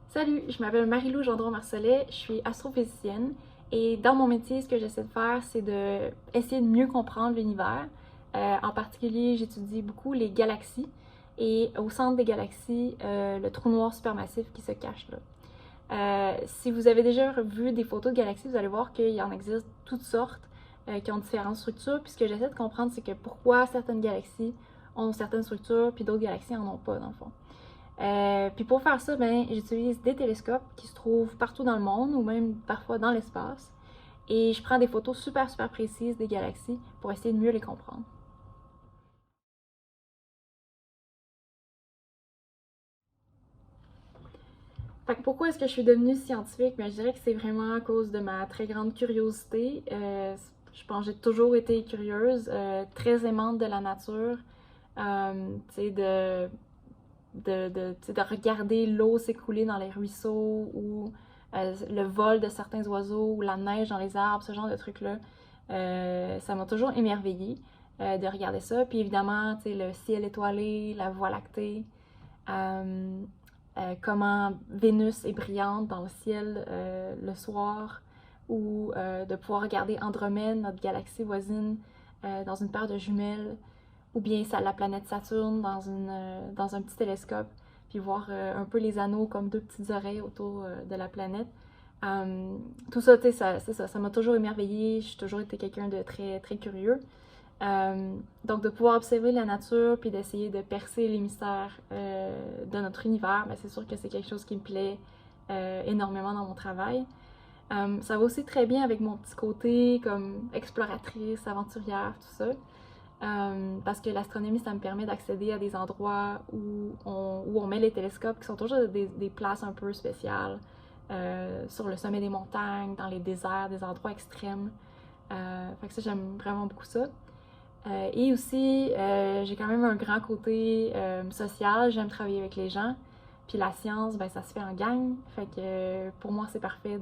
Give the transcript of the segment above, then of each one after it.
Salut, je m'appelle Marie-Lou Gendron-Marcelet, je suis astrophysicienne et dans mon métier, ce que j'essaie de faire, c'est de essayer de mieux comprendre l'univers. En particulier, j'étudie beaucoup les galaxies et au centre des galaxies, le trou noir supermassif qui se cache là. Si vous avez déjà vu des photos de galaxies, vous allez voir qu'il y en existe toutes sortes qui ont différentes structures. Puis ce que j'essaie de comprendre, c'est que pourquoi certaines galaxies ont certaines structures, puis d'autres galaxies en ont pas, dans le fond. Puis pour faire ça, ben, j'utilise des télescopes qui se trouvent partout dans le monde ou même parfois dans l'espace. Et je prends des photos super précises des galaxies pour essayer de mieux les comprendre. Fait que pourquoi est-ce que je suis devenue scientifique? Ben, je dirais que c'est vraiment à cause de ma très grande curiosité. Je pense que j'ai toujours été curieuse, très aimante de la nature. Tu sais, tu sais, de regarder l'eau s'écouler dans les ruisseaux ou le vol de certains oiseaux ou la neige dans les arbres, ce genre de trucs-là. Ça m'a toujours émerveillée de regarder ça. Puis évidemment, tu sais, le ciel étoilé, la voie lactée, euh, comment Vénus est brillante dans le ciel le soir, ou de pouvoir regarder Andromède, notre galaxie voisine, dans une paire de jumelles, ou bien la planète Saturne dans un petit télescope, puis voir un peu les anneaux comme deux petites oreilles autour de la planète. Tout ça, tu sais, ça m'a toujours émerveillée. J'ai toujours été quelqu'un de très curieux. Donc, de pouvoir observer la nature puis d'essayer de percer les mystères de notre univers, ben, c'est sûr que c'est quelque chose qui me plaît énormément dans mon travail. Ça va aussi très bien avec mon petit côté comme exploratrice, aventurière, tout ça. Parce que l'astronomie, ça me permet d'accéder à des endroits où on met les télescopes, qui sont toujours des places un peu spéciales, sur le sommet des montagnes, dans les déserts, des endroits extrêmes. Fait que ça, j'aime vraiment beaucoup ça. Et aussi, j'ai quand même un grand côté social, j'aime travailler avec les gens. Puis la science, ben, ça se fait en gang. Fait que pour moi, c'est parfait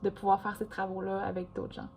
de pouvoir faire ces travaux-là avec d'autres gens.